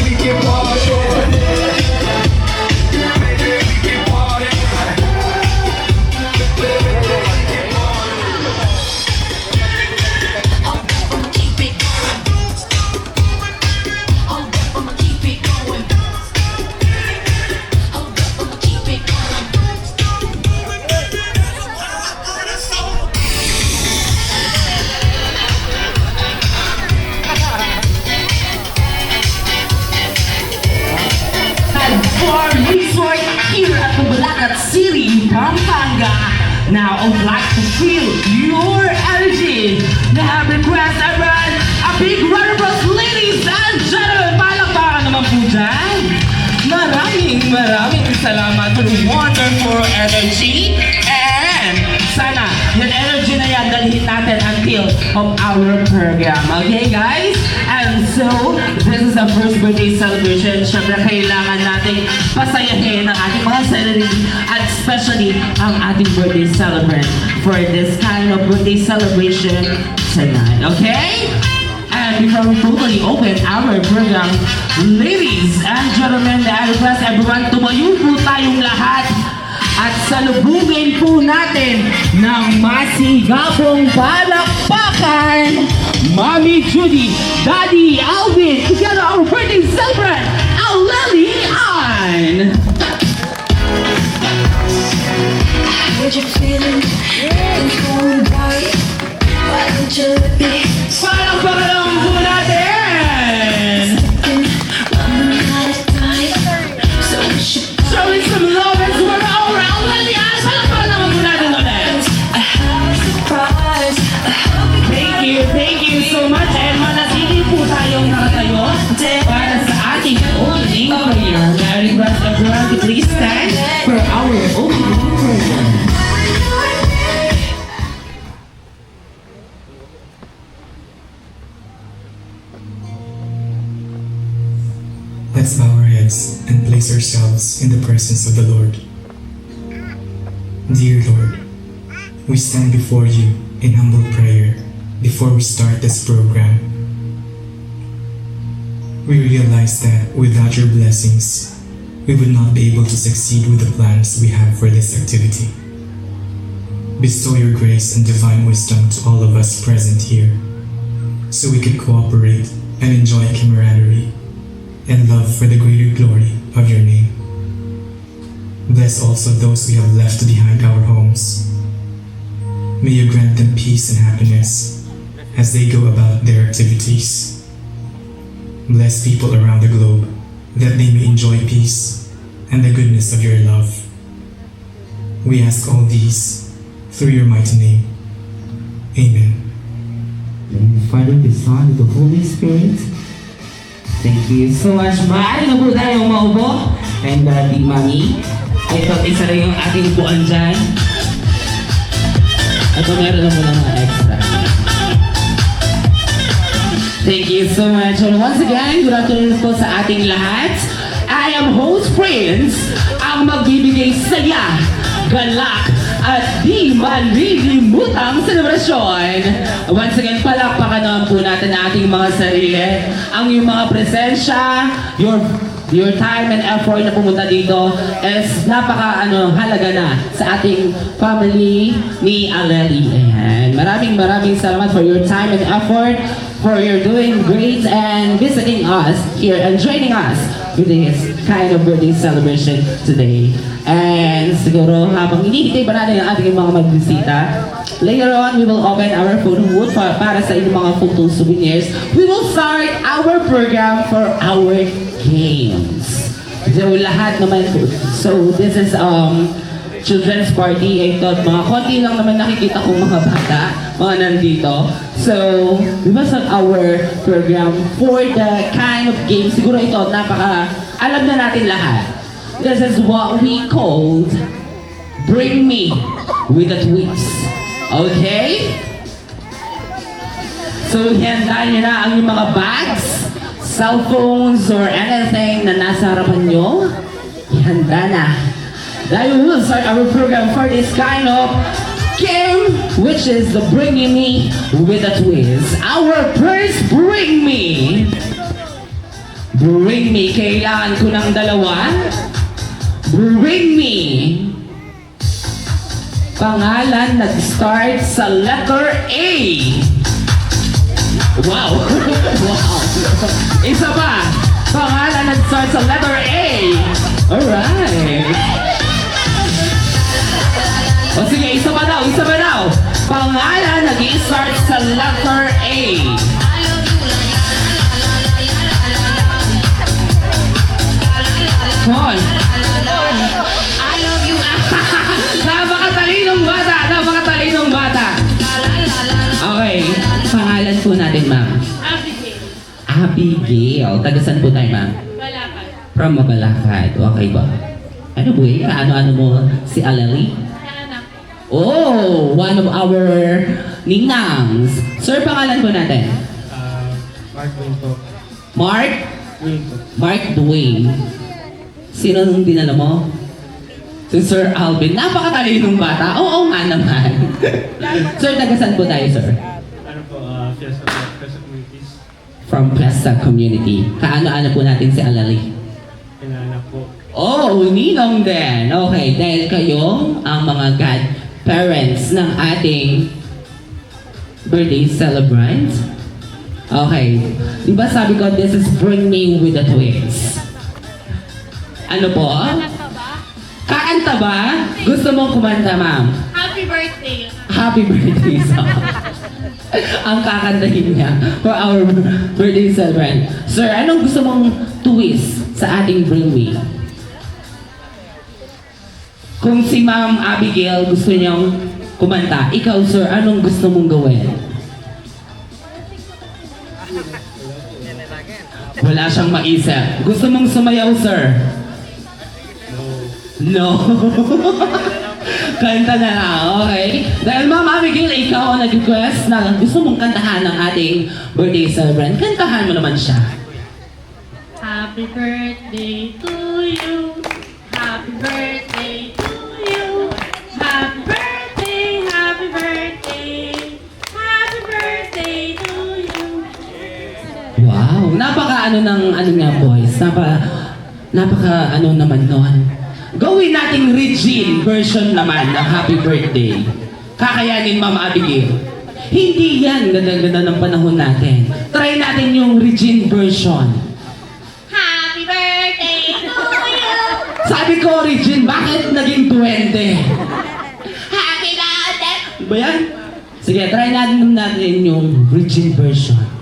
we can party. For resort here at the Bulacan City, Pampanga. Now, I would like to feel your energy. Now, have request everyone a big round of applause, ladies and gentlemen. Palakpakan naman po dyan. Maraming salamat for the wonderful energy. And sana, yung energy na yan dalhin natin until of our program. Okay, guys? And so, this is the first birthday celebration. Siyempre, kailangan nating pasayahin ang ating mga celebrity at especially ang ating birthday celebrant for this kind of birthday celebration tonight. Okay? And before we totally open our program, ladies and gentlemen, I request everyone tumayo po tayong lahat at salubungin po natin ng masigabong palakpakan Mommy Judy, Daddy Alvin, together our birthday celebrant, Aleli Ann. What you feeling? Things going right. Why don't you let me Palakpakan naman po natin! I'm out of time, so we should Showing some love and support over Aleli Ann! Palakpakan naman po natin ulit! I have a surprise. I hope you Thank you so much and manatili po tayong nakatayo para sa ating opening prayer. I request everyone to please stand for our opening prayer. Let's bow our heads and place ourselves in the presence of the Lord. Dear Lord, we stand before you in humble prayer before we start this program. We realize that without your blessings, we would not be able to succeed with the plans we have for this activity. Bestow your grace and divine wisdom to all of us present here, so we can cooperate and enjoy camaraderie and love for the greater glory of your name. Bless also those we have left behind our homes. May you grant them peace and happiness as they go about their activities. Bless people around the globe that they may enjoy peace and the goodness of your love. We ask all these through your mighty name. Amen. In the Father, the Son, and the Holy Spirit. Thank you so much. Maaari na po tayong maupo. And Daddy, Mami. Ito, isa rin yung ating buwan dyan. Ito, meron na po ng mga extra. Thank you so much. And once again, good afternoon po sa ating lahat. I am Host Prince, ang magbibigay saya, galak, at di malilimutang selebrasyon. Once again, palakpakan naman po natin ang ating mga sarili. Ang iyong mga presensya, your time and effort na pumunta dito is halaga na sa ating family ni Aleli. Ayan. Maraming salamat for your time and effort, for your doing great and visiting us here and joining us with this kind of birthday celebration today. And siguro habang hinihintay pa natin ang ating mga magbisita, later on we will open our photo booth para sa inyong mga photo souvenirs. We will start our program for our games. So lahat naman po. So this is children's party. Ito, mga konti lang naman nakikita kong mga bata, mga nandito. So, we will start our program for the kind of games. Siguro ito, alam na natin lahat. This is what we called Bring Me with a Twist. Okay? So, handa nyo na ang inyong mga bags, cellphones, or anything na nasa harapan nyo. Handa na. Then we will start our program for this kind of game, which is the Bringing Me with a Twist. Our first Bring Me Bring me. Kailangan ko ng dalawa. Bring me. Pangalan nag-start sa letter A. Wow. Wow. Isa pa. Pangalan nag-start sa letter A. Alright. O sige, isa pa daw. Pangalan nag-start sa letter A. Come on. Napakatalinong bata. Okay. Pangalan po natin, ma'am. Abigail. Tagasan po tayo, ma'am? Balakad. From Mabalakad. Okay ba? Ano po eh? Ano mo si Alali? Anak. Oh, one of our ninangs. Sir, pangalan po natin? Mark Wayne po. Mark? Wayne po. Mark Dwayne. Sino nung dinala mo? Si Sir Alvin. Napakatalinong bata. Oo nga naman. Sir, tagasan po tayo, sir? Ano po, Fiesta Communities. From Plaza Community. Kaano-ano po natin si Alali? Pinaanak po. Oh, ninong din. Okay, dahil kayo ang mga godparents ng ating birthday celebrant. Okay. Di ba sabi ko, this is Bring Me with the Twins. Ano po? Kakanta ba? Kakanta ba? Gusto mong kumanta, ma'am? Happy birthday. Happy birthday song. Ang kakantahin niya for our birthday celebrant. Sir, anong gusto mong twist sa ating Bring Me? Kung si Ma'am Abigail gusto niyang kumanta, ikaw, sir, anong gusto mong gawin? Wala siyang maisip. Gusto mong sumayaw, sir? No. Kanta na lang, okay? Dahil Ma'am Abigail, ikaw ang nag-request na gusto mong kantahan ng ating birthday celebrant, kantahan mo naman siya. Happy birthday to you. Happy birthday to you. Happy birthday, happy birthday. Happy birthday to you. Wow, napaka ano ng ano nga boys, napaka ano naman nun. Gawin nating Regine version naman ng happy birthday. Kakayanin Ma'am Abigail. Hindi yan ganda-ganda ng panahon natin. Try natin yung Regine version. Happy birthday to you. Sabi ko, Regine, bakit naging 20? Happy birthday. Ba yan? Sige, try natin yung Regine version.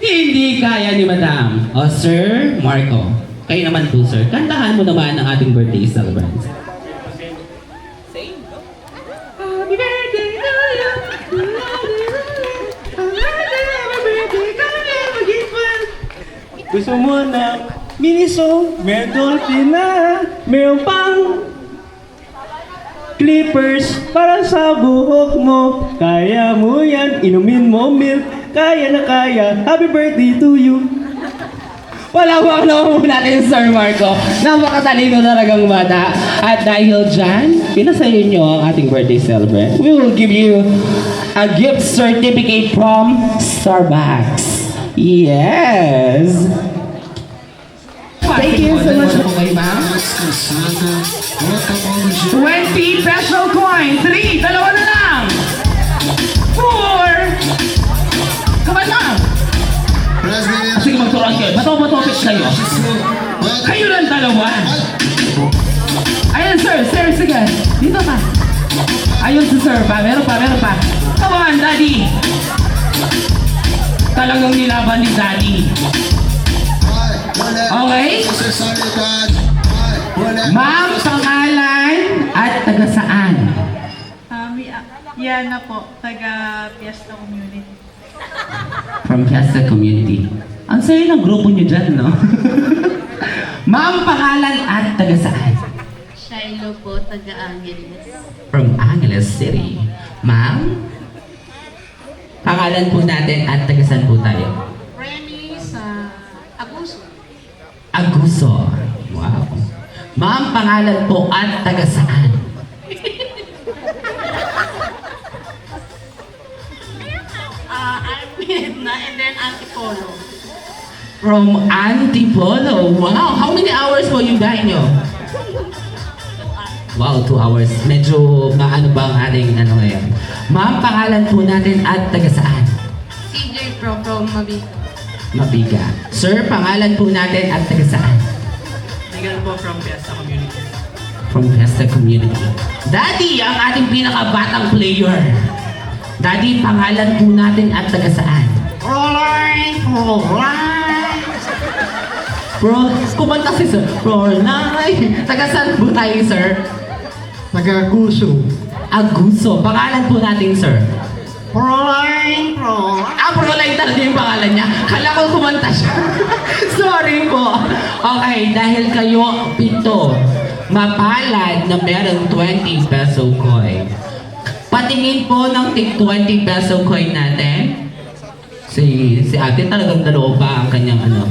Hindi kaya ni Madam. O, Sir Marco. Kayo naman po, sir. Kantahan mo naman ang ating birthday celebrant. Happy birthday to you. Gusto mo na Miniso, may dolphin na, mayroon pang clippers para sa buhok mo. Kaya mo yan, inumin mo milk, kaya na kaya. Happy birthday to you. Palawak naman po natin, Sir Marco. Napakatalino talagang bata. At dahil dyan, pinasayo nyo ang ating birthday celebrant. We will give you a gift certificate from Starbucks. Yes! Thank you so much po kay ma'am. 20 peso coin. 3, dalawa na lang. 4. Come on now. Sige, magturuan kayo. Bato-batopit kayo. Kayo lang dalawa. Ayan, sir. Sir, sige. Dito ka. Ayun si sir pa. Meron pa. Come on, daddy. Talagang nilaban ni daddy. Okay? Ma'am, pangalan at taga saan? Yana po, taga Fiesta Community. From Fiesta Community. Ang saya ng grupo niyo dyan, no? Ma'am, pangalan at taga saan? Shiloh po, taga Angeles. From Angeles City. Ma'am, pangalan po natin at taga saan po tayo? Remy sa Abuso. Aguso. Wow. Ma'am, pangalan po at taga saan? Edna, and then Antipolo. From Antipolo. Wow, how many hours po yung dahil nyo? Wow, 2 hours. Medyo maano ba ang ating ano ngayon? Ma'am, pangalan po natin at taga saan? CJ Pro from Mabito. Mabiga. Sir, pangalan po natin at taga saan? Legal po from Fiesta Community. From Fiesta Community. Daddy, ang ating pinakabatang player. Daddy, pangalan po natin at taga saan? Alright. Bro, kumanta si Sir. Alright. Taga saan po tayo, Sir? Taga-Guso. Aguso. Pangalan po natin, Sir? Proline. Proline talaga yung pangalan niya. Kala ko kumanta siya. Sorry po. Okay, dahil kayo 7, mapalad na meron 20 peso coin. Patingin po ng tig 20 peso coin natin. Si ate talagang dalawa pa ang kanyang ano.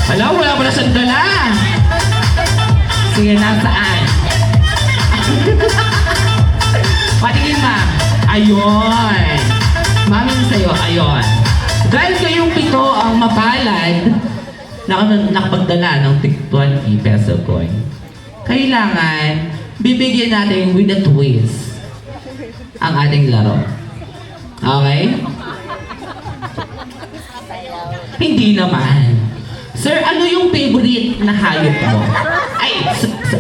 Hala, wala pala siyang dala. Sige, nasaan? Patingin, ma'am. Ayun. Ma'am, yun sa'yo. Ayun. Dahil kayong 7 ang mapalad, nakapagdala ng tig 20 peso coin. Kailangan, bibigyan natin with a twist ang ating laro. Okay? Hindi naman. Sir, ano yung favorite na hayop mo? Ay,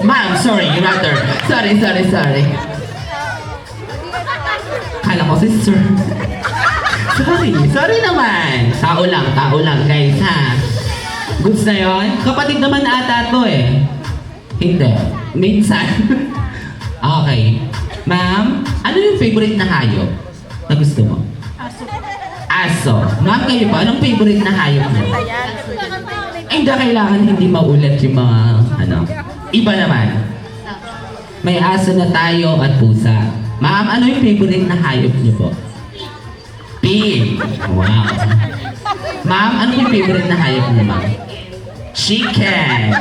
ma'am, sorry, rather. Sorry. Kala ko si sir. Sorry naman. Tao lang, guys, ha? Goods na yun? Kapatid naman ata to eh. Hindi. Minsan. Okay. Ma'am, ano yung favorite na hayop na gusto mo? Aso. Ma'am, kayo ba? Anong favorite na hayop mo? Ay, hindi kailangan hindi maulat yung mga, ano. Iba naman. May aso na tayo at pusa. Ma'am, ano yung favorite na hayop niyo po? Pig. Wow. Ma'am, ano yung favorite na hayop niyo, ma'am? Chicken.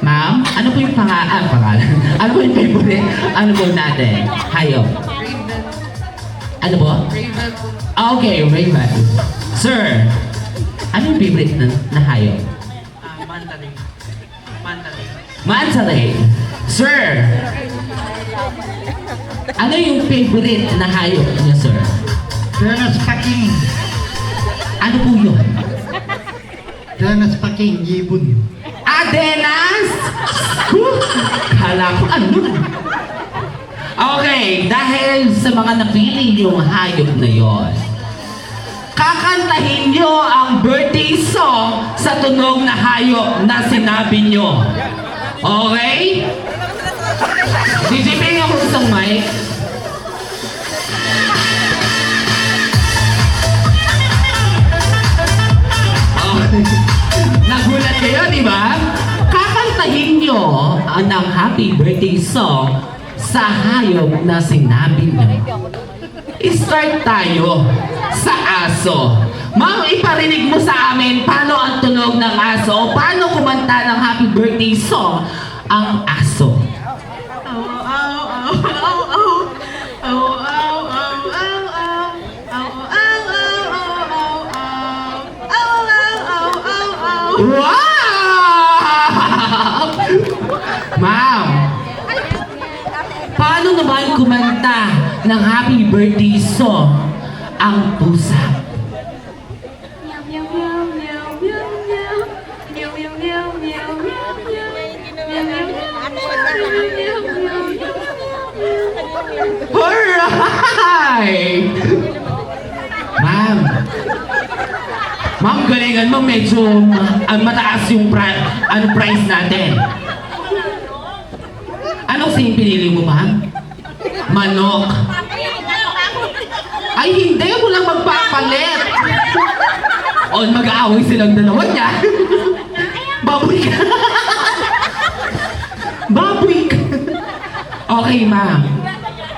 Ma'am, ano po yung pangalan? Ano po yung favorite? Ano po natin? Hayop. Ano po? Raven po. Okay, Raven. Sir, ano yung favorite na hayop? Mantaling. Mantaling. Sir, ano yung favorite na hayop niya, sir? Dennis Paking. Ano po yun? Dennis Paking, Yibun. Adenas! Kala ko ano? Okay, dahil sa mga napili yung hayop na yon, kakantahin nyo ang birthday song sa tunog na hayop na sinabi nyo. Okay? DJ, pingin ako isang mic. Okay. Nagulat kayo, di ba? Kakantahin nyo ang happy birthday song sa hayop na sinabi nyo. I-start tayo sa aso. Ma'am, iparinig mo sa amin paano ang tunog ng aso o paano kumanta ng happy birthday song ang aso. Wow! Ma'am, paano naman kumanta ng happy birthday song ang pusa? Alright! Ma'am, galingan mo, medyo mataas yung price natin. Anong sing pinili mo, ma'am? Manok. Ay, hindi. Walang magpapalit. O, mag-aaway silang dalawa niya. Baboy ka. Baboy ka. Okay, ma'am.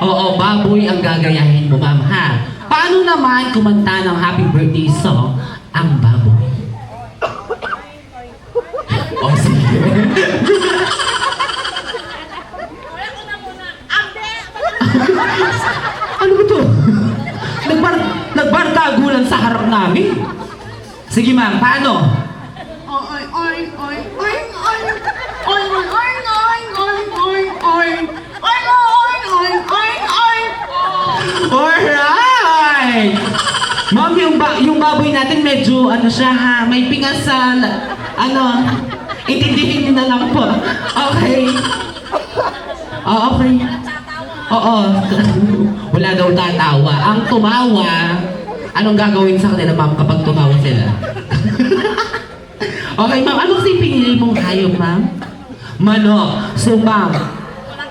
Oo, baboy ang gagayahin mo, ma'am, ha? Paano naman kumanta ng happy birthday song ang baboy? O, sige. Ano ba to? namin. Sige ma'am, paano? Oy, oy, oy, oy, oy. Oy, oy, oy, oy, oy, oy, oy. Oy, oy, oy, oy, oy. Alright! Ma'am, yung baboy natin medyo ano siya ha, may pingas sa ano, intindihin niyo na lang po. Okay. Okay. Oo. Wala daw tatawa. Ang tumawa, anong gagawin sa kanila ma'am kapag tumawa sila? Okay ma'am, ano kasi pinili mong hayop ma'am? Manok. So ma'am,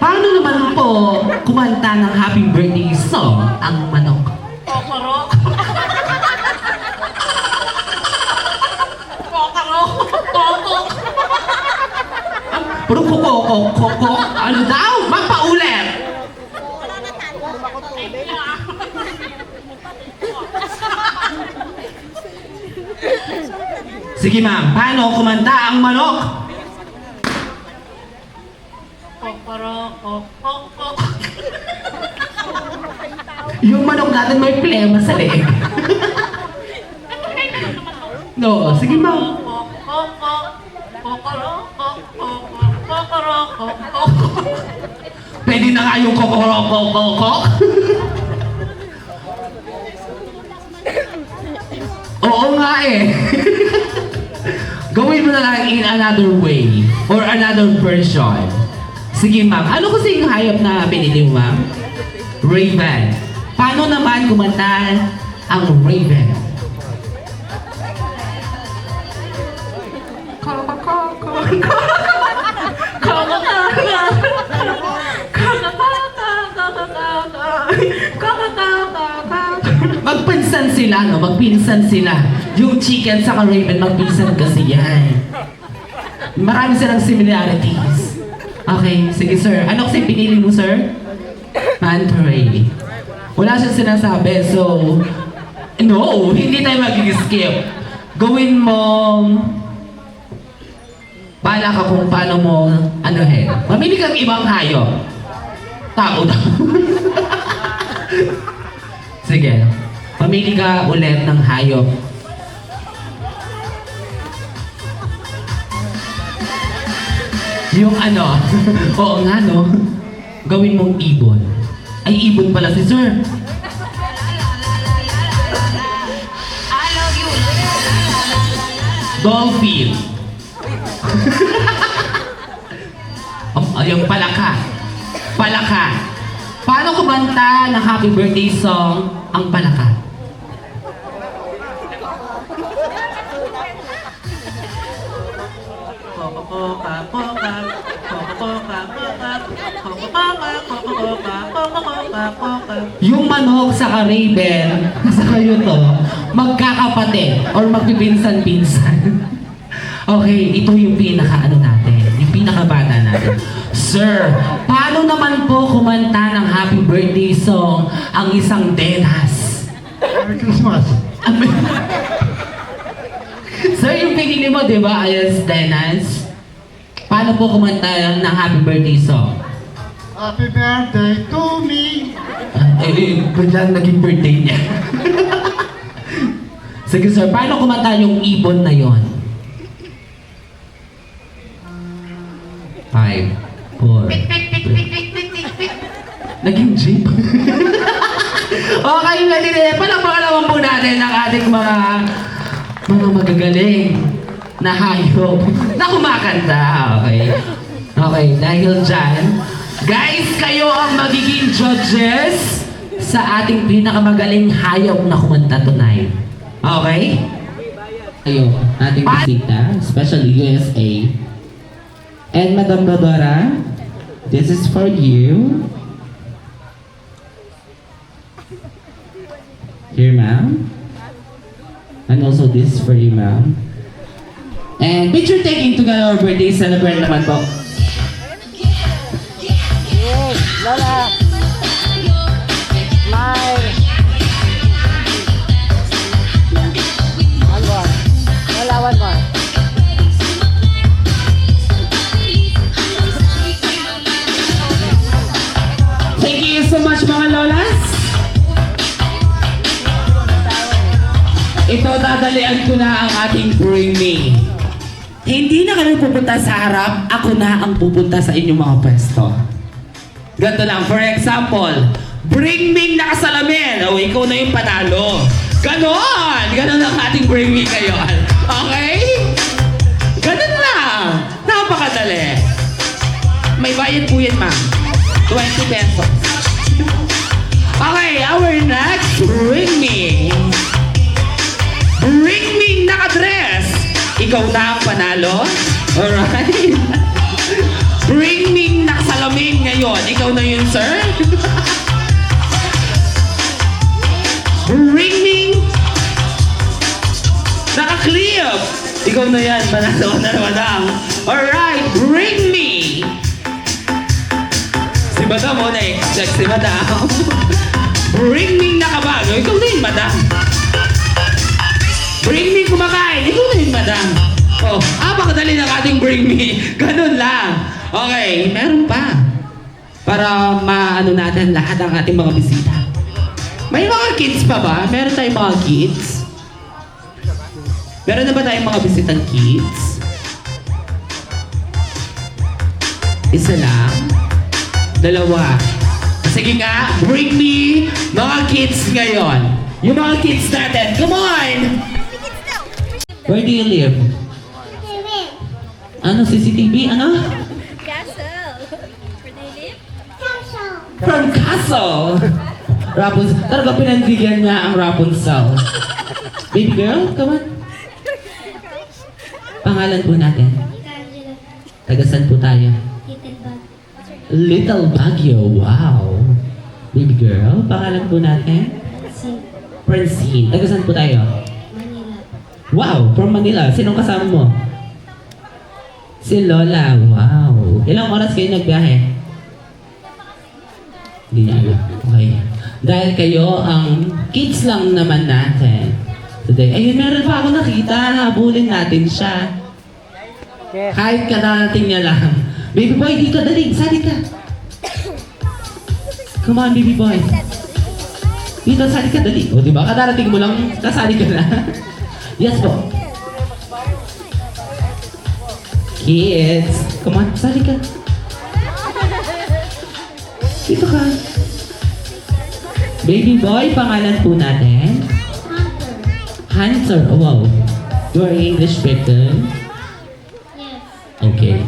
paano naman po kumanta ng happy birthday song ang manok? Kokorok. Kokorok. Kokok. Puro koko, ano daw? Ma'am, paulit! Sige ma'am, paano kumanta ang manok? Kokorok. Kokok. Yung manok natin may plema sa leeg. No, sige ma'am. Kokok. Kokorok. Kokok. Kokorok. Kokok. Pwede na nga yung kokorok. Oo nga eh. Gawin mo na lang in another way or another version. Sige ma'am, ano kasi yung hayop na pinili mo ma'am? Raven. Paano naman kumanta ang Raven? Magpinsan sila, no? Magpinsan sila. Yung chicken sa raven, magpinsan kasi yan. Marami silang similarities. Okay, sige sir. Ano kasi pinili mo sir? Mantaray. Wala siyang sinasabi, so... No, hindi tayo mag-skip. Gawin mo... Bala ka kung paano mo... Ano mamili kang ibang hayop. Tao daw. Sige. Pamili ka ulit ng hayop. Yung ano, oo nga no, gawin mong ibon. Ay, ibon pala si sir. Dolphin. Yung palaka. Palaka. Paano kumanta ng happy birthday song ang palaka? Yung manok sa raven, sa kayo to, magkakapatid or magpipinsan-pinsan. Okay, ito yung pinaka-ano natin, yung pinaka-bata natin. Sir, paano naman po kumanta ng happy birthday song ang isang Denas? Merry Christmas. Sir, yung pinili mo, di ba, ayos Denas? Paano po kumanta ng happy birthday song? Happy birthday to me. Biglang naging birthday niya. Sige sir, paano kumanta yung ibon na yon? 5, 4, 3. Naging jeep. Okay, Nadine, palakpakan naman po natin ang ating mga magagaling na hayop na kumakanta. Okay. Okay, dahil dyan, guys, kayo ang magiging judges sa ating pinakamagaling hayop na kumanta tonight. Okay? Kayo, ating bisita, especially USA. And Madam Dodora, this is for you. Here, ma'am. And also this is for you, ma'am. And picture taking together our birthday celebrate naman po. Lola. Smile. One more. Lola, one more. Thank you so much mga lolas. Ito, dadalian ko na ang ating Bring Me. Hindi na kayo pupunta sa harap, ako na ang pupunta sa inyong mga pwesto. Ganito lang, for example, Bring Me nakasalamin. O, ikaw na yung panalo. Ganon! Ganon ang ating Bring Me ngayon. Okay? Ganon lang. Napakadali. May bayad po yan, ma'am. 20 pesos. Okay, our next Bring Me. Bring Me nakadress. Ikaw na ang panalo. Alright? Bring Me nakasalamin ngayon. Ikaw na yun, sir. Bring Me naka-clip. Ikaw na yan. Panalo na madam. Alright, Bring Me. Si madam mo na check si madam. Bring Me nakabago. Ikaw na yun, madam. Bring Me kumakain. Ikaw na yun, madam. Oh, pakadali ng ating Bring Me. Ganun lang. Okay, meron pa. Para maano natin lahat ang ating mga bisita. May mga kids pa ba? Meron tayong mga kids? Meron na ba tayong mga bisitang kids? Isa lang? Dalawa? Sige nga, Bring Me mga kids ngayon. Yung mga kids natin, come on! Where do you live? Ano, CCTV? Ano? Castle. Where do you live? From Castle! Rapunzel. Talaga pinandigan niya ang Rapunzel. Baby girl, come on. Pangalan po natin. Tagasan po tayo. Little Baguio. Wow. Baby girl, pangalan po natin? Francine. Tagasan po tayo? Manila. Wow, from Manila. Sinong kasama mo? Si Lola. Wow. Ilang oras kayo nagbiyahe? Hindi niya alam. Okay. Dahil kayo ang kids lang naman natin today. Ayun, meron pa ako nakita. Habulin natin siya. Kahit kadarating niya lang. Baby boy, dito, dali. Sali ka. Come on, baby boy. Dito, sali ka, dali. O, diba? Kadarating mo lang, kasali ka na. Yes po. Kids, come on, sali ka. Dito ka. Baby boy, pangalan po natin? Hunter. Oh, wow. You are English speaker? Yes. Okay.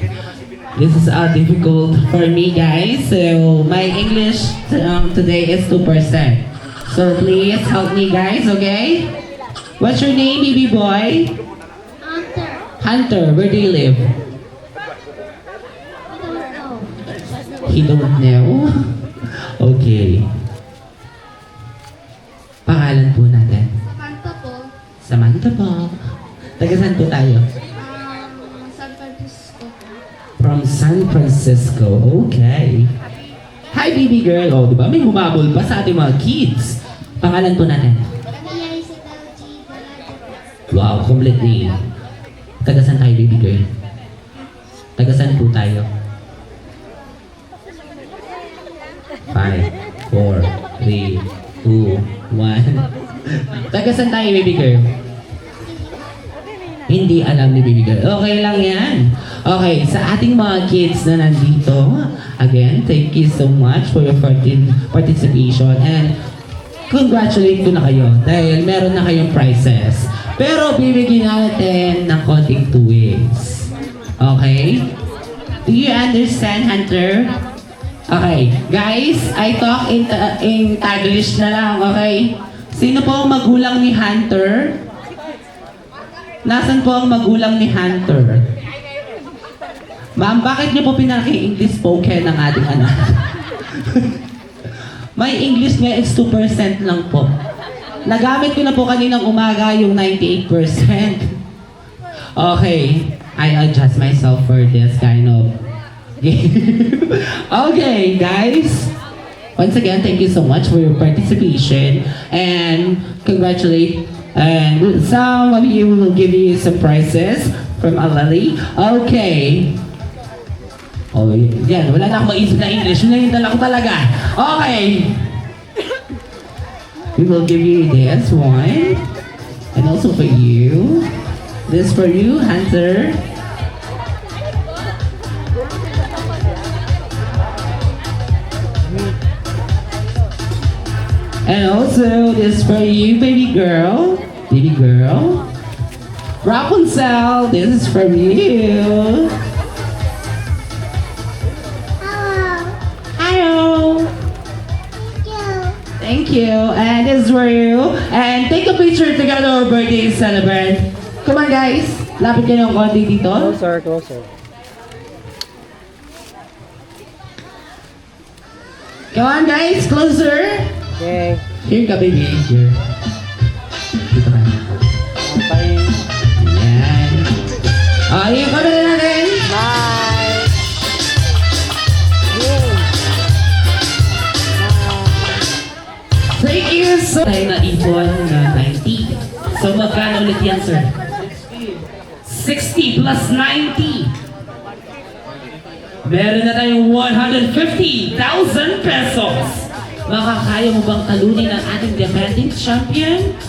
This is difficult for me, guys. So, my English today is 2%. So, please help me, guys, okay? What's your name, baby boy? Hunter. Hunter, where do you live? I don't know. He don't know. Okay. Pangalan po natin. Samantha po. Samantha po. Taga saan po tayo? San Francisco. From San Francisco. Okay. Hi, baby girl. Oh, di ba? May humabol pa sa ating mga kids. Pangalan po natin. Kaniya Isabel G. Baladio. Wow, complete name. Taga saan tayo, baby girl? Taga saan po tayo? 5, 4, 3, 2, 1. Taga saan tayo, baby girl? Hindi alam ni baby girl. Okay lang yan. Okay, sa ating mga kids na nandito, again, thank you so much for your participation and congratulate ko na kayo dahil meron na kayong prizes. Pero bibigyan natin ng konting 2 weeks. Okay? Do you understand, Hunter? Okay, guys, I talk in Taglish na lang, okay? Sino po ang magulang ni Hunter? Nasaan po ang magulang ni Hunter? Ma'am, bakit niyo po pinaki-English spoken ng ating anak? May English niya is 2% lang po. Nagamit ko na po kaninang umaga yung 98%. Okay, I adjust myself for this kind of game. Okay, guys. Once again, thank you so much for your participation and congratulate. And some of you will give you some prizes from Alali. Okay. Oh, yan. Wala na akong maisip na English. Nahintala ko talaga. Okay. We will give you this one. And also for you. This for you, Hunter. And also this for you, baby girl. Baby girl. Rapunzel, this is from you. Hello. Hello. Thank you. Thank you. And this is for you. And take a picture together our birthday celebrate. Come on guys. Lapit kayo ng konti dito. Closer, closer. Come on guys, closer. Okay. Here ka baby. Here. Dito ka. Okay. Yan. Yung camera natin. Bye. Yay. Thank you so much. Tayo na ipon na 90. So magkano ulit yan, sir? 60 plus 90. Meron na tayong 150,000 pesos. Makakaya mo bang talunin ang ating defending champion?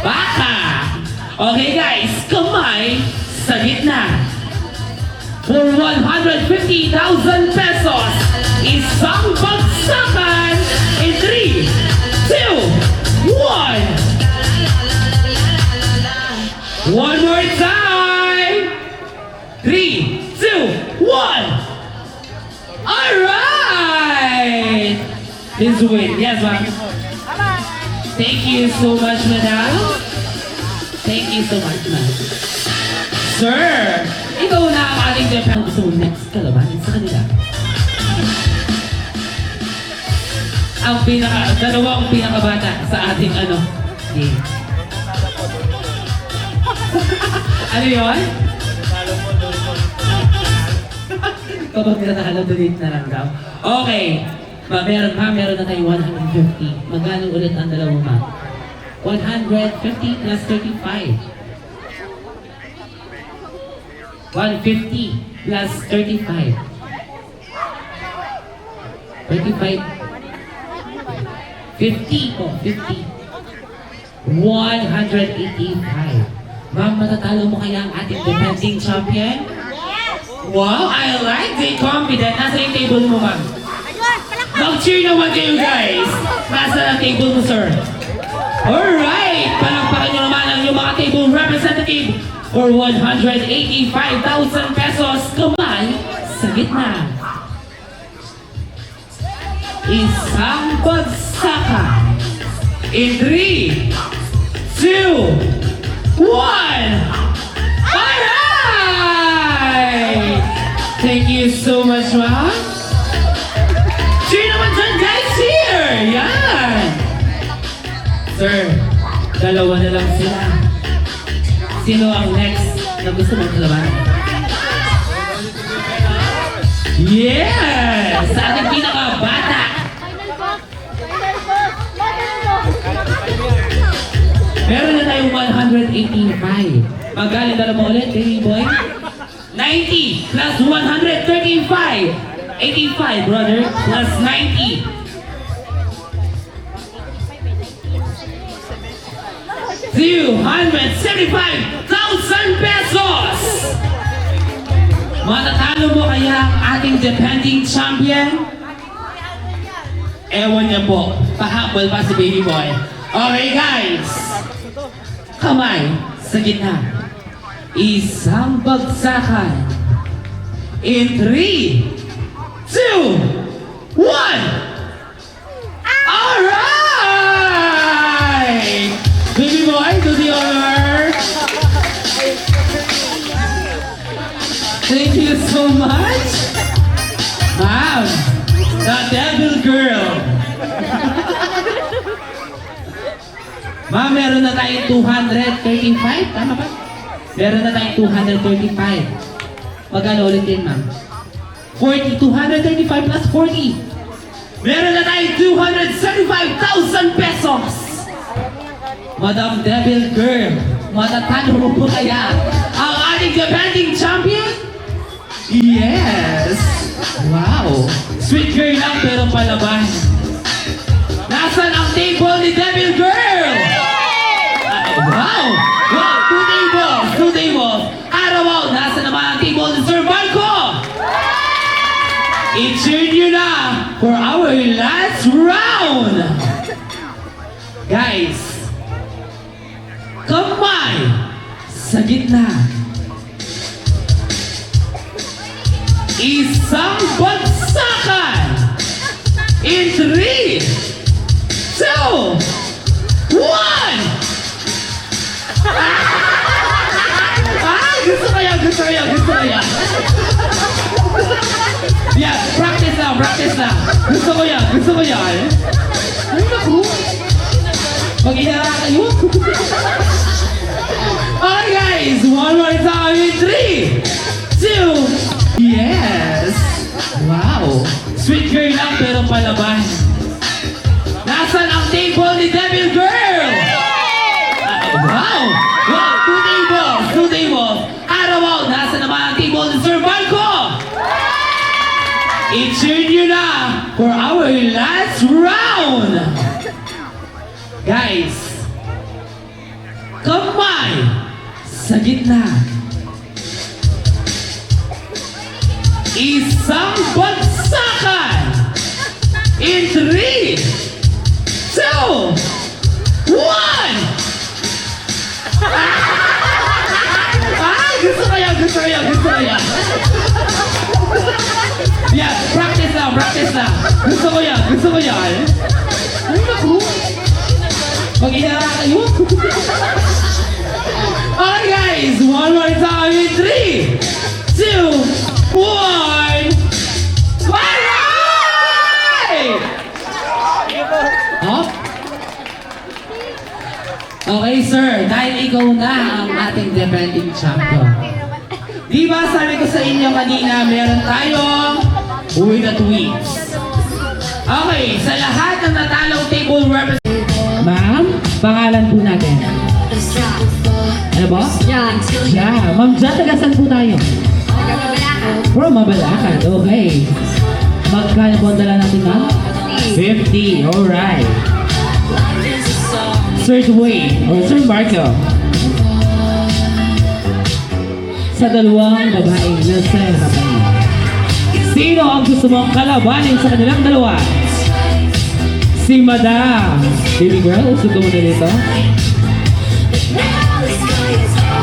Baka! Okay guys, kamay sa gitna. For 150,000 pesos, isang bagsakan in 3, 2, 1. One more time. 3, 2, 1. Alright! Please wait. Yes, ma'am. Thank you so much, madam. Thank you so much, ma'am. Sir, ikaw na ang ating Japan. Gusto mo next kalabanin sa kanila. Dalawang pinakabata sa ating game. Ano yun? Kapag natalo, donate na lang daw. Okay. Meron na tayong 150. Magkano ulit ang dalawang ma? 150 plus 35. 150 plus 35. 35. 50 po, 50. 185. Ma'am, matatalo mo kaya ang ating defending champion? Wow, I like the confident. Nasa yung table mo, ma'am? Mag-cheer naman kayo, guys. Nasa ang table mo, sir? Alright! Palakpakan nyo naman ang yung mga table representative for 185,000 pesos. Kamay sa gitna. Isang bagsakan. In 3, 2, 1. Alright! Thank you so much, ma'am. Cheer naman dyan, guys, here! Yan! Sir, dalawa na lang sila. Sino ang next na gusto mong kalaban? Yes! Sa ating pinakabata! Meron na tayong 185. Magaling na mo ulit, baby boy. 90 plus 135. 85, brother, plus 90. 275,000 pesos! Matatalo mo kaya ang ating defending champion? Ewan niya po. Pahabol pa si baby boy. Okay, guys. Kamay sa gitna. Isang bagsakan. In 3, 2, 1. Alright! Baby boy, do the honor. Thank you so much. Ma'am, the devil girl. Ma'am, meron na tayong 235. Tama ba? Meron na tayong 235. Magkano ulit din, ma'am? 40, 235 plus 40. Meron na tayong 275,000 pesos. Madam Devil Girl, matatalo mo po kaya ang ating defending champion? Yes! Wow! Sweet girl lang pero palaban. Nasaan ang table ni Devil Girl? Uh-oh. I-tune nyo na for our last round. Guys, kamay sa gitna. Isang bagsakan. In 3, 2, 1. Gusto ko yan. Yeah, practice lang. Gusto ko yan. Ay, naku. Mag-inara kayo. Okay guys, one more time in 3, 2, yes. Wow. Sweet girl lang pero palaban. Nasaan ang table ni Devil Girl? Wow. Two tables. Araw, nasa naman ang table ni Sir Marco? I-tune nyo na for our last round. Guys, kamay sa gitna. Isang bagsakan. In 3, 2, 1. Gusto ko yan. Yeah, practice lang. Gusto ko yan. Ay, naku. Mag-inara kayo. Okay guys, one more time in 3, 2, 1. Alright! Up. Okay sir, dahil ikaw na ang ating defending champion. Di ba sabi ko sa inyo kanina, meron tayong with the tweets. Okay, sa lahat ng natalong table representative. Ma'am, pangalan po natin. Ano ba? Yan. Yeah, Ma'am Jan, tagasan po tayo. From Mabalacan, okay. Magkano po ang dala natin, ma'am? 50, alright. Sir Dwayne, or Sir Marco. Sa dalawang babaeng nasa hapon. Sino ang gusto mong kalabanin sa kanilang dalawa? Si Madam. Baby girl, sugo mo na dito.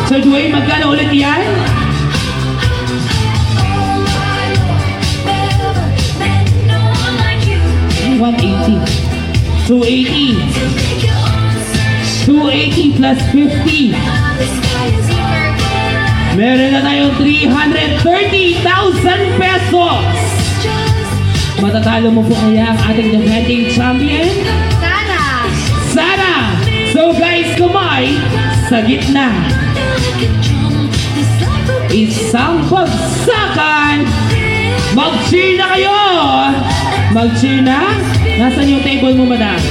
Sir Dwayne, magkano ulit yan? 180. 280. 280 plus 50. Meron na tayong 330,000 pesos. Matatalo mo po kaya ang ating defending champion? Sana! So guys, kamay sa gitna. Isang bagsakan. Mag-cheer na kayo! Mag-cheer na? Nasaan yung table mo, madam?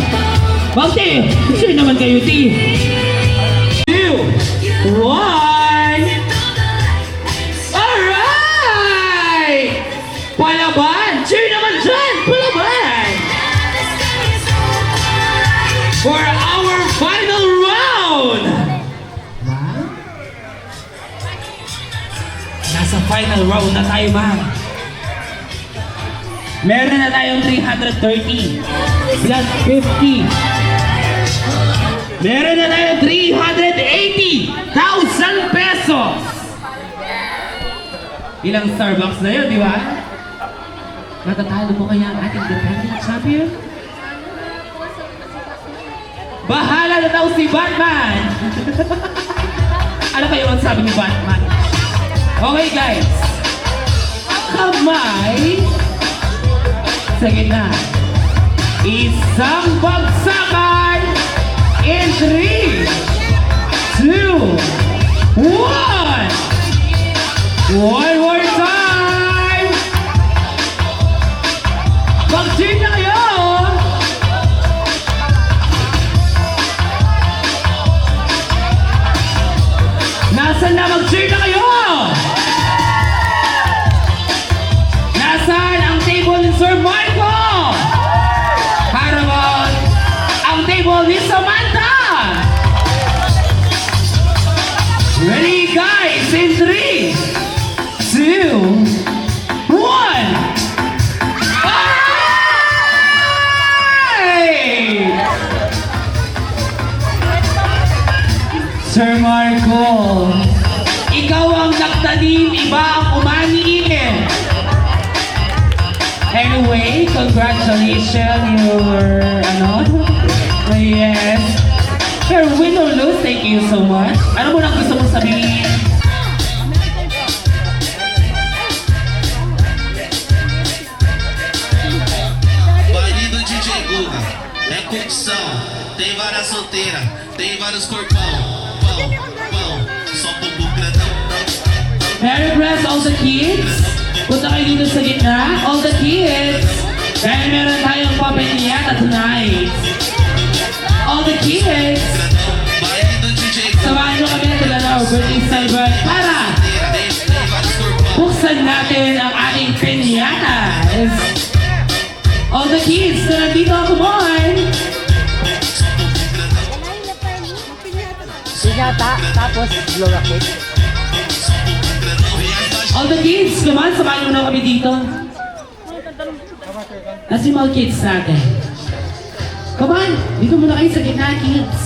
Mag-cheer! Cheer naman kayo, team! 2, 1. Alright! Palaban! Cheer naman dyan! Palaban! For our final round! Nasa final round na tayo, ma'am. Meron na tayong 330 plus 50. Meron na tayong 380,000 pesos. Ilang Starbucks na yun, di ba? Matatalo mo kaya ang ating defending champion? Bahala na daw si Batman! Ano kayo ang sabi ni Batman? Okay guys, kamay sa gitna. Isang bagsakan in 3, 2, 1. One more time. Mag-cheer na kayo. Nasaan na? Mag-cheer na kayo. Nasaan ang table ni Sir Marco? Harapan ang table ni Samantha. Ready guys, in 3, 2, Marco. Ikaw ang nagtanim, iba ang umani. Anyway, congratulations, your, yes. Sir, win or lose, thank you so much. Ano mo nang gusto mong sabihin? Baile do DJ Guga é curtição. Tem várias solteiras, tem vários corpão. Pão, só bumbum grandão. Merry Christmas, all the kids. Punta kayo dito sa gitna, all the kids. Dahil meron tayong papiniyata tonight. All the kids. Baile do DJ Guga Samahan nyo kami natin ang birthday celebrate para tem vários corpão. buksan natin ang ating piniyatas. All the kids na nandito, come on! Pinyata, tapos blow rocket. All the kids, come on, samahan nyo na kami dito. Nasa yung mga kids natin. Come on, dito muna kayo sa gitna, kids.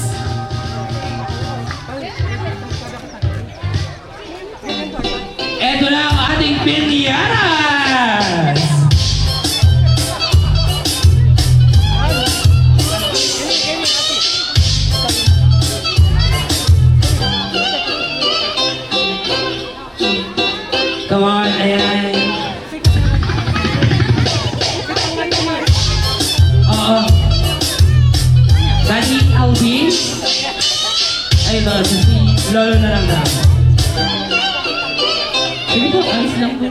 Eto na ang ating pinyatas! Come on, ayan. Oo. Daddy Alvin? Ay, ito, si Lolo na lang daw. Sige po, alis lang po.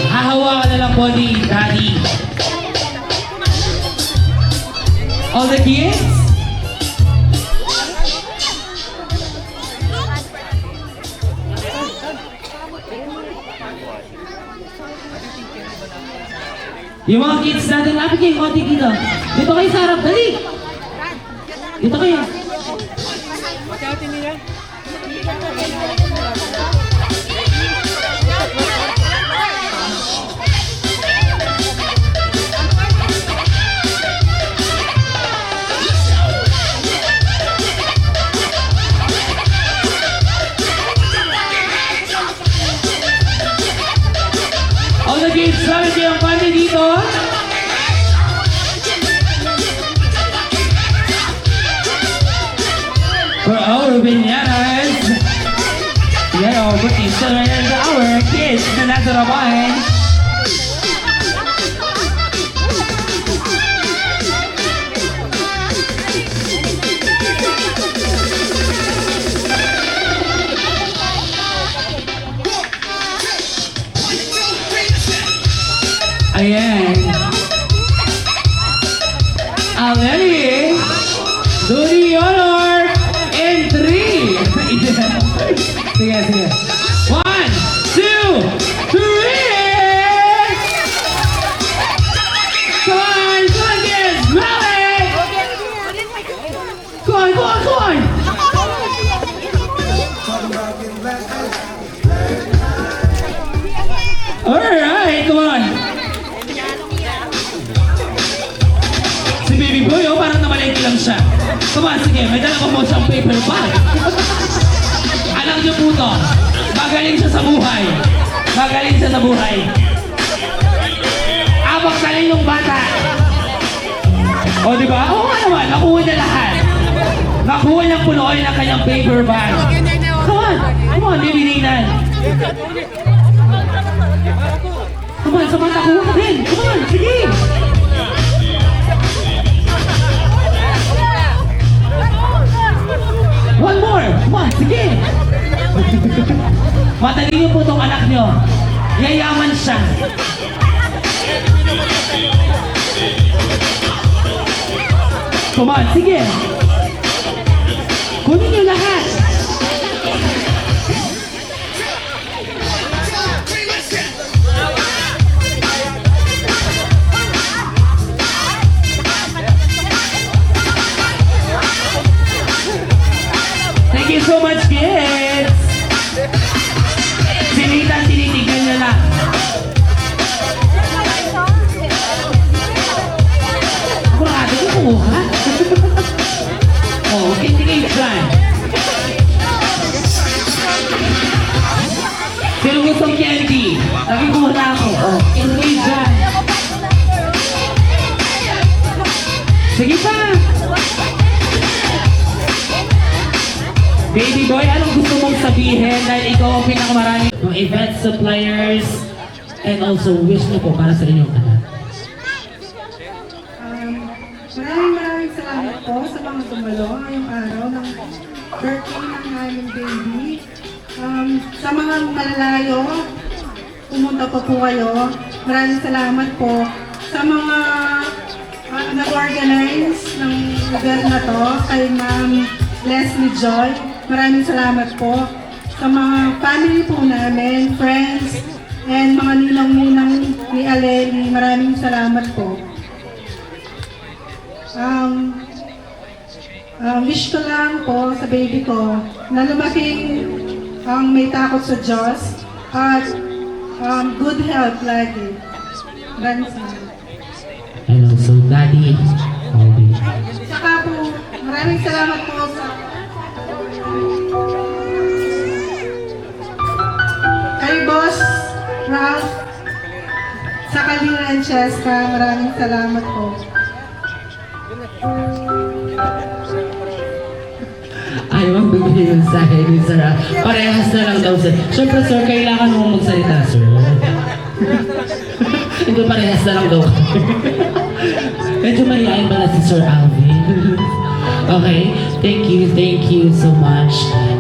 Hahawakan na lang po ni Daddy. All the kids? Yung mga kids natin, lapit kayo konti dito. Dito kayo sa harap, dali! Dito kayo. All the kids, lapit kayo ang konti dito. For our binanas, yan o, birthday celebrated our kids na nasa rabahin. Ayan. Aleni, do the honor in 3. Sige, sige. 1, 2, 3. Come on, kids, rally! Come on, come on, come on! Alright, come on. Si Baby Boy, oh, parang namalengke lang siya. Come on, sige, may dala ko po siyang paper bag. Alam niyo po to, magaling siya sa buhay. Magaling siya sa buhay. Abang talin yung bata. O, di ba? Oo nga naman, nakuha niya lahat. Nakuha niyang punuoy ng kanyang paper bag. Come on, baby Nainan. Come on, Samantha, kuha ka din. Come on, sige. One more! Come on, sige! Matali niyo po itong anak niyo. Yayaman siya. Come on, sige! Kunin niyo lahat! Thank you so much, kids! Sinitan, tinitignan niya lang. Ako na ate ko kumuha. Oh, okay, sige, plan. mo na ako. Oh, tuloy dyan. Sige pa. Baby boy, anong gusto mong sabihin dahil ikaw ang pinakamarami ng event suppliers and also wish niyo po para sa inyong anak? Maraming salamat po sa mga dumalo ngayong araw ng birthday ng aming baby. Sa mga malalayo, pumunta pa po kayo. Maraming salamat po sa mga nag-organize ng lugar na to, kay Ma'am Leslie Joy. Maraming salamat po sa mga family po namin, friends, and mga ninang-ninang ni Aleli. Maraming salamat po. Wish ko lang po sa baby ko na lumaking may takot sa Diyos at good health lagi. Maraming salamat. And also, Daddy, Alvin. Saka po, maraming salamat po sa kay Boss Ralph sa Kalina and Cheska. Maraming salamat po. Ayaw ang bibigay yung sa akin ni Sir. Parehas na lang daw, sir. Siyempre, sir, kailangan mo magsalita, sir. Ito parehas na lang daw. Medyo mahihain pala si Sir Alvin. Okay, thank you so much.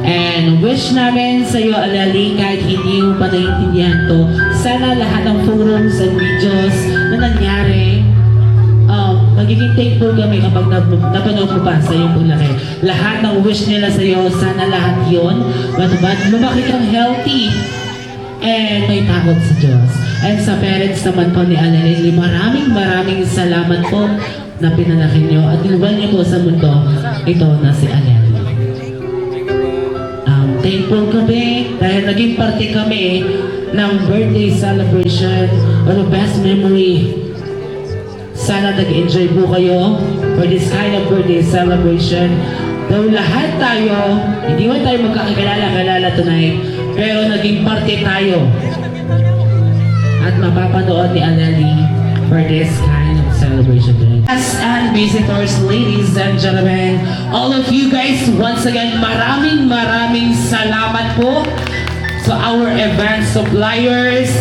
And wish namin sa iyo, Alali, kahit hindi mo pa naiintindihan to, sana lahat ng forums and videos na nangyari, magiging thankful kami kapag napanood mo pa sa iyong paglaki. Lahat ng wish nila sa iyo, sana lahat yun. Lumaki kang healthy and may takot sa Diyos. And sa parents naman po ni Alali, maraming salamat po na pinalaki niyo at inuban niyo po sa mundo ito na si Alali. Thankful kami dahil naging parte kami ng birthday celebration or the best memory. Sana nag-enjoy po kayo for this kind of birthday celebration. Dahil lahat tayo, hindi man tayo magkakilala tonight, pero naging parte tayo. At mapapanood ni Alali for this kind of celebration tonight. And visitors, ladies and gentlemen, all of you guys, once again, maraming salamat po sa our event suppliers,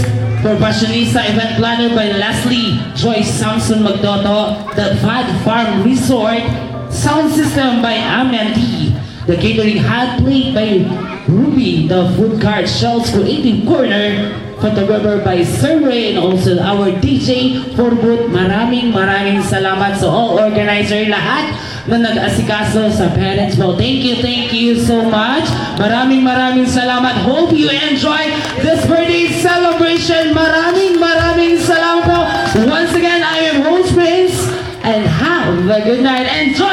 for Fashionista Event Planner by Leslie Joyce Samson Magdoto, the Fad Farm Resort, Sound System by Amendi, the Catering Hot Plate by Ruby, the Food Cart Shelves Creative Corner, Photographer by Sir Ray, and also our DJ for Boot. Maraming salamat sa all organizer, lahat na nag-asikaso sa parents mo. Thank you so much. Maraming salamat. Hope you enjoy this birthday celebration. Maraming salamat po. Once again, I am host Prince, and have a good night. Enjoy!